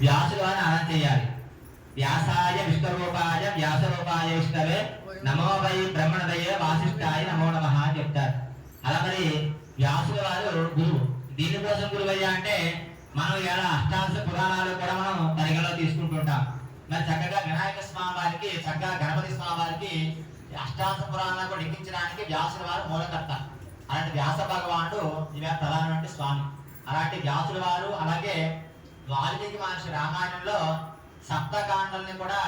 వ్యాసులు అని ఆరాధన చేయాలి. వ్యాసాయ విష్ణురూపాయ వ్యాసరూపాయ విష్ణవే నమో వై బ్రహ్మణదయ వాసిష్ఠాయ నమో నమః అని చెప్తారు. అలా మరి వ్యాసుల వారు గురువు. దీనికోసం గురువయ్య అంటే మనం ఇలా అష్టాదశ పురాణాలు కూడా మనం పరిగణలో తీసుకుంటుంటాం. మరి చక్కగా వినాయక స్వామి వారికి, చక్కగా గణపతి స్వామి వారికి అష్టాదశ పురాణాలు కూడా లిఖించడానికి వ్యాసుల వారు మూలకర్త. అలాంటి వ్యాస భగవానుడు ఇవే ప్రధానమైన స్వామి. అలాంటి వ్యాసుల వారు, అలాగే వాల్మీకి మహర్షి రామాయణంలో సప్తకాండల్ని కూడా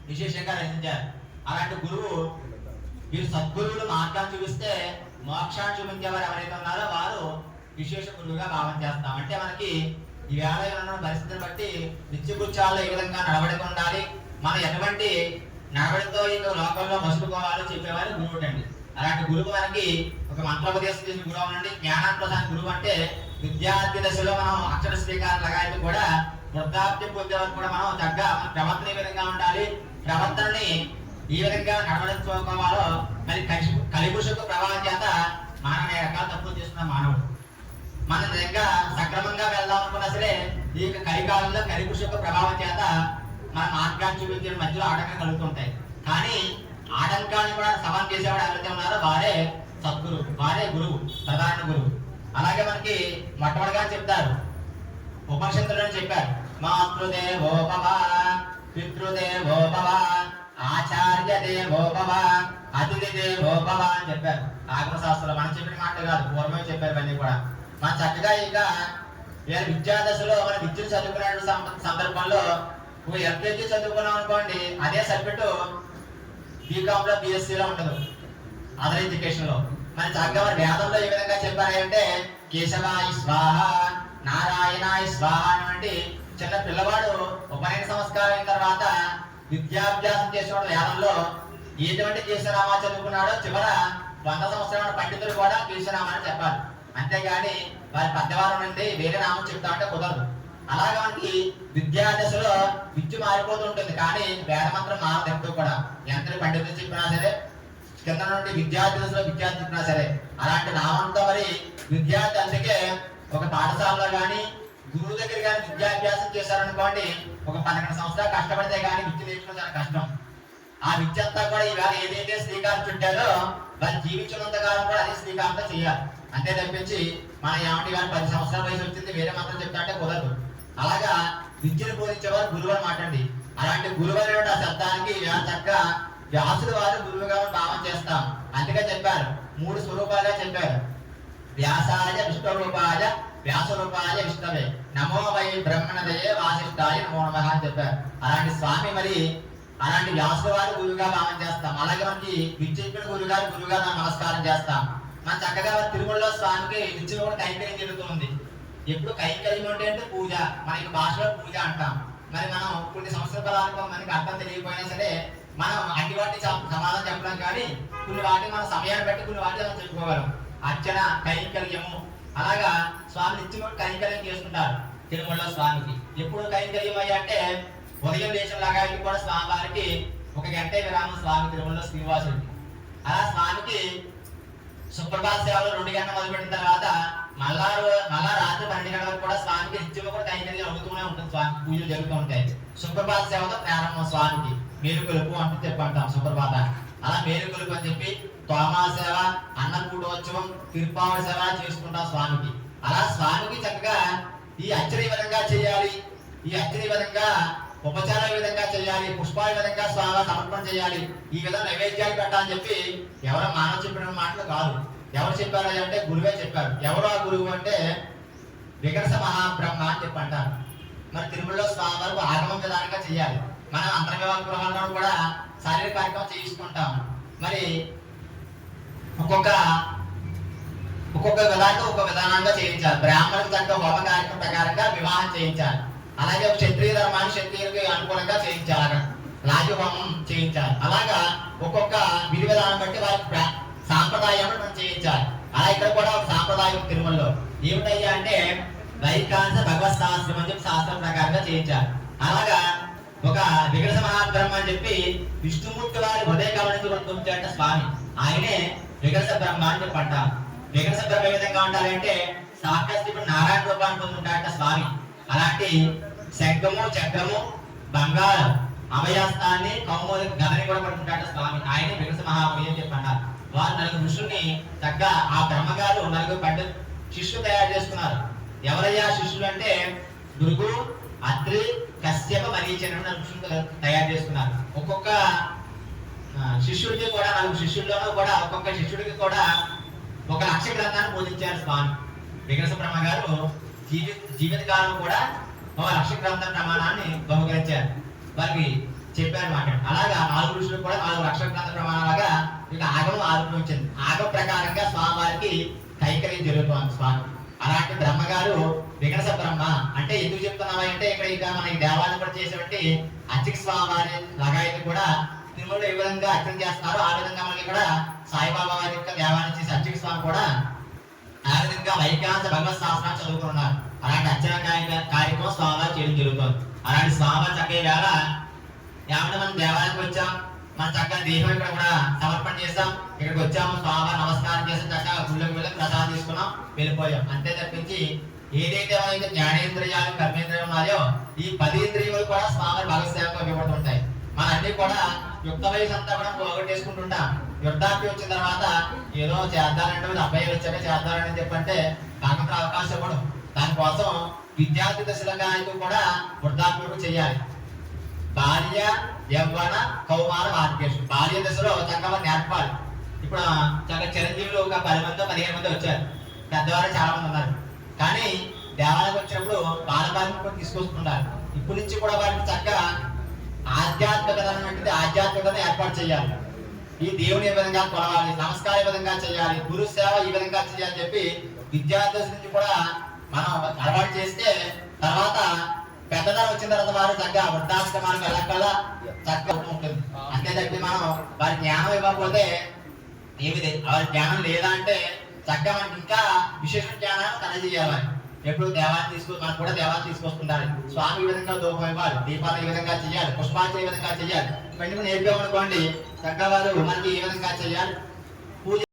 విశేషంగా రచించారు. అలాంటి గురువు, వీరు సద్గురువులు మార్గాన్ని చూపిస్తే మోక్షాన్ని చూపించేవారు ఎవరైతే ఉన్నారో వారు విశేష గురువుగా భావం చేస్తాం. అంటే మనకి ఈ వేళ ఉన్న పరిస్థితిని బట్టి నిత్యకృత్యాల్లో ఏ విధంగా నడవడిక ఉండాలి, మనం ఎటువంటి నడవడితో ఈ లోకంలో మసులుకోవాలో చెప్పేవారు గురువు అండి. అలాంటి గురువు మనకి ఒక మంత్రోపదేశం చేసిన గురువు అనండి. జ్ఞానాత్మసాన గురువు అంటే విద్యార్థి దశలో మనం అక్షర శ్రీకారం లగాయలు కూడా వృద్ధాప్యం పొందే వరకు కూడా మనం చక్కగా మన ప్రవర్తన ఏ విధంగా ఉండాలి, ప్రవర్తనని ఈ విధంగా నడవడించుకోవాలో మరి కలిపురుషకు ప్రభావం చేత మనం అనేక రకాల తప్పులు చేస్తున్న మానవుడు మన నిజంగా సక్రమంగా వెళ్దాం అనుకున్నా సరే ఈ కలికాలంలో కలిపురుషకు ప్రభావం చేత మన మార్గాన్ని చూపించే మధ్యలో ఆటంకం కలుగుతుంటాయి. కానీ ఆటంకాన్ని కూడా సవాల్ చేసేవాడు ఎవరైతే ఉన్నారో వారే సద్గురు, వారే గురువు, ప్రధాన గురువు. అలాగే మనకి మొట్టమొదటిగా చెప్తారు, ఉపనిషత్తులను చెప్పారు, మాతృదేవోభవ పితృదేవోభవ ఆచార్య దేవోభవ అతిథి దేవోభవ అని చెప్పారు. ఆగమశాస్త్రంలో మనం చెప్పిన మాట కాదు, పూర్వమే చెప్పారు. ఇవన్నీ కూడా మనం చక్కగా ఇక విద్యాదశలో మన విద్యను చదువుకునే సందర్భంలో ఎల్కేజీ చదువుకున్నాం అనుకోండి, అదే సబ్జెక్టు బీకామ్ లో బిఎస్సీలో ఉండదు, అదర్ ఎడ్యుకేషన్ లో. మన చక్కగా మన వేదంలో ఏ విధంగా చెప్పారంటే కేశవాయ స్వాహ నారాయణాయ స్వాహ అనేటువంటి చిన్న పిల్లవాడు ఉపనయన సంస్కారం అయిన తర్వాత విద్యాభ్యాసం చేసేవాడు వేదంలో ఎటువంటి కేశరామా చదువుకున్నాడో చివర 100 సంవత్సరాల పండితులు కూడా కేశరామా అని చెప్పాలి. అంతేగాని వారి పెద్దవారు నుండి వేరే నామం చెప్తా అంటే కుదరదు. అలాగే మనకి విద్యాదశలో విద్య మారిపోతుంటుంది, కానీ వేద మంత్రం మారదు ఎప్పుడు కూడా. ఎంత పండితులు చెప్పినా సరే, కింద నుండి విద్యార్థి దశలో విద్యార్థి చెప్పినా సరే అలాంటి నామంతో మరి విద్యార్థి అందుకే ఒక పాఠశాలలో కానీ గురువు దగ్గర కానీ విద్యాభ్యాసం చేశారనుకోండి, ఒక 12 సంవత్సరాలు కష్టపడితే కానీ విద్య నేర్చుకోవడం చాలా కష్టం. ఆ విద్య అంతా కూడా ఇవాళ ఏదైతే శ్రీకారం చుట్టారో వాళ్ళు జీవించినంత కాలం కూడా అదే శ్రీకారంతో చేయాలి. అంతే తప్పించి మన ఏమంటే కానీ 10 సంవత్సరాల వయసు వచ్చింది వేరే మాత్రం చెప్తా అంటే కుదరదు. అలాగా విద్యను బోధించేవారు గురువు అని మాటండి. అలాంటి గురువు అనేటువంటి ఆ శబ్దానికి చక్కగా వ్యాసుల వారు గురువుగా భావం చేస్తాం. అందుకే చెప్పారు, 3 స్వరూపాలుగా చెప్పారు. వ్యాసాయ విష్ణురూపాయ వ్యాసరూపాయ విష్ణవే నమో వై బ్రహ్మణదయే వాసిష్ఠాయ నమో నమః అని చెప్పారు. అలాంటి స్వామి మరి అలాంటి వ్యాసుల వారు గురువుగా భావం చేస్తాం. అలాగే మనకి విద్యుత్తుడు గురువుగా నమస్కారం చేస్తాం. మనం చక్కగా తిరుమలలో స్వామికి నిత్యం కూడా కైంకర్యం జరుగుతుంది. ఎప్పుడు కైంకర్యం అంటే పూజ, మనకి భాషలో పూజ అంటాం. మరి మనం కొన్ని సంవత్సరాలకు మనకి అర్థం తెలియకపోయినా సరే మనం అన్ని వాటి సమాధానం చెప్పడం, కానీ కొన్ని వాటిని మన సమయాన్ని బట్టి కొన్ని వాటి మనం చెప్పుకోగలం. అర్చన, కైంకర్యము, అలాగా స్వామి నిత్యం కూడా కైంకర్యం చేసుకుంటారు తిరుమలలో స్వామికి. ఎప్పుడు కైంకర్యం అయ్యా అంటే ఉదయం దేశం లాగా కూడా స్వామి వారికి 1 గంట విరామం స్వామి తిరుమలలో శ్రీనివాసుడికి. అలా స్వామికి సుప్రభాత సేవలు 2 గంటలు మొదలుపెట్టిన తర్వాత మళ్ళా రాత్రి 12 గంటల వరకు కూడా స్వామికి నిత్యం కూడా కైంకర్యం అవుతూనే ఉంటుంది. స్వామికి పూజలు జరుగుతూ ఉంటాయి. సుప్రభాత సేవతో ప్రారంభం స్వామికి. మేలుకొలుపు అంటూ చెప్పంటాం సుప్రభాత. అలా మేలుకొలుపు అని చెప్పి తోమా సేవ, అన్నకూటోత్సవం, తిరుపావళి సేవ చేసుకుంటాం స్వామికి. అలా స్వామికి చక్కగా ఈ అర్చన ఈ విధంగా చేయాలి, ఈ అర్చన ఈ విధంగా ఉపచారం ఈ విధంగా చేయాలి, పుష్పాల విధంగా స్వామి సమర్పణ చేయాలి, ఈ విధంగా నైవేద్యాలు పెట్టాలని చెప్పి ఎవరో మానవ చెప్పిన మాటలు కాదు. ఎవరు చెప్పారు అంటే గురువే చెప్పారు. ఎవరు ఆ గురువు అంటే వికర్ష మహాబ్రహ్మ అని చెప్పి అంటారు. మరి తిరుమలలో స్వామి వరకు ఆగమం విధానంగా చేయాలి. మనం అంతర్వివాహ గృహాల్లో కూడా శారీరక కార్యక్రమం చేయించుకుంటాం. మరి ఒక్కొక్క విధానం ఒక విధానంగా చేయించాలి. బ్రాహ్మణులకు తగ్గ హోమ కార్యక్రమం ప్రకారంగా వివాహం చేయించాలి. అలాగే క్షత్రియ ధర్మాన్ని క్షత్రియులకి అనుకూలంగా చేయించాలి, రాజహోమం చేయించాలి. అలాగా ఒక్కొక్క విధి విధానం బట్టి వారి సాంప్రదాయం మనం చేయించాలి. అలా ఇక్కడ కూడా ఒక సాంప్రదాయం తిరుమలలో ఏమిటయ్యా అంటే వైకాంస భగవత్ శాస్త్రం అని చెప్పి శాస్త్రం ప్రకారంగా చేయించాలి. అలాగా ఒక వికర్ష మహాబ్రహ్మ అని చెప్పి విష్ణుమూర్తి వారి హృదయ కమలించుకుంటే స్వామి, ఆయనే వికర్ష బ్రహ్మ అని చెప్పి అంటారు. వికర్ష బ్రహ్మ ఏ విధంగా ఉండాలంటే సాక్షాత్ నారాయణ రూపాన్ని పొందుంటాట స్వామి. అలాంటి శంఖము చక్రము బంగారం అభయాస్తాన్ని కౌమోద గదని కూడా పడుతుంటాడు స్వామి. ఆయన వికస మహాముని అని చెప్పి అన్నారు. వారు నలుగురు ఋషుల్ని చక్కగా ఆ బ్రహ్మగారు నలుగురు పెద్ద శిష్యులు తయారు చేసుకున్నారు. ఎవరయ్యా శిష్యులు అంటే భృగు, అత్రి, కశ్యప, మరీచనుడు ఋషులు తయారు చేసుకున్నారు. ఒక్కొక్క శిష్యుడికి కూడా నలుగురు శిష్యుల్లోనూ కూడా ఒక్కొక్క శిష్యుడికి కూడా ఒక లక్ష గ్రంథాన్ని బోధించారు స్వామి. వికస బ్రహ్మ గారు జీవితకాలం కూడా ఒక లక్ష గ్రంథ ప్రమాణాన్ని బహుకరించారు. వారికి చెప్పారు మాట. అలాగా నాలుగు ఋషులు కూడా 4 లక్షల గ్రంథ ప్రమాణాలుగా ఇక ఆగమం ఆరోపించింది. ఆగమ ప్రకారంగా స్వామివారికి కైకర్యం జరుగుతోంది స్వామి. అలాంటి బ్రహ్మగారు వికస బ్రహ్మ అంటే ఎందుకు చెప్తున్నావా అంటే ఇక్కడ ఇక మనకి దేవాలయం కూడా చేసేటువంటి అర్చక స్వామివారి లగాయత్ కూడా తిరుమలలో ఏ విధంగా అర్చన చేస్తున్నారో ఆ విధంగా మనకి ఇక్కడ సాయిబాబా వారి యొక్క దేవాలయం చేసే అర్చక స్వామి కూడా ఆ విధంగా వైకాంత భగవత్ శాస్త్రాన్ని చదువుకున్నారు. అలాంటి అర్చన కార్యక్రమం స్వామివారు చేయడం జరుగుతుంది. అలాంటి స్వామివారి చక్కగా వేళ ఏమంటే మనం దేవాలయానికి వచ్చాం, మన చక్కగా దేహం ఇక్కడ కూడా సమర్పణ చేస్తాం, ఇక్కడికి వచ్చాము స్వామివారి నమస్కారం చేసాం, చక్కగా గుళ్ళకి వెళ్ళి ప్రసాదం తీసుకున్నాం, వెళ్ళిపోయాం. అంతే తప్పించి ఏదైతే మనకి జ్ఞానేంద్రియాలు కర్మేంద్రియాలు ఉన్నాయో ఈ 10 ఇంద్రియాలు కూడా స్వామివారి భగవత్ సేవకు ఉపయోగపడుతుంటాయి. మన అన్ని కూడా యుక్త వయసు అంతా కూడా పోగొట్టేసుకుంటుంటాం. వృద్ధాప్యం వచ్చిన తర్వాత ఏదో చేద్దానంటే అబ్బాయిలు వచ్చాక చేద్దానని చెప్పంటే కాకపోతే అవకాశం ఇవ్వడం. దానికోసం విద్యార్థి దశలుగా అయితే కూడా వృద్ధాప్యం చేయాలి. బాల్య యవ్వన కౌమార వార్కేషు బాల్య దశలో చక్కగా నేర్పాలి. ఇప్పుడు చక్కగా చిరంజీవులు ఒక 10 మంది 15 మంది వచ్చారు, పెద్దవారు చాలా మంది ఉన్నారు. కానీ దేవాలయం వచ్చినప్పుడు బాలబాలిని కూడా తీసుకొస్తున్నారు. ఇప్పటి నుంచి కూడా వారికి చక్కగా ఆధ్యాత్మికత అనేటువంటి ఆధ్యాత్మికతను ఏర్పాటు చేయాలి. ఈ దేవుని ఏ విధంగా కొలవాలి, నమస్కారం ఏ విధంగా చేయాలి, గురు సేవ ఈ విధంగా చేయాలని చెప్పి విద్యార్థి నుంచి కూడా మనం అలవాటు చేస్తే తర్వాత పెద్దదారు వచ్చిన తర్వాత వారు చక్కగా వృద్ధాశ్రమానికి వెళ్ళకల్లా చక్కగా ఉంటుంది. అంతే తప్పి మనం వారి జ్ఞానం ఇవ్వకపోతే ఏమిది వారి జ్ఞానం లేదా అంటే చక్కగా మనకి ఇంకా విశేష జ్ఞానాన్ని తెలియజేయాలి. ఎప్పుడు దేవాన్ని మనకు కూడా దేవాన్ని తీసుకొస్తుంటారు. స్వామి ఈ విధంగా దూపం ఇవ్వాలి, దీపాలు ఈ విధంగా చేయాలి, పుష్పాలు ఈ విధంగా చేయాలి, ఇవన్నీ నేర్పామనుకోండి చక్కగా వారు మనకి ఏ విధంగా చేయాలి.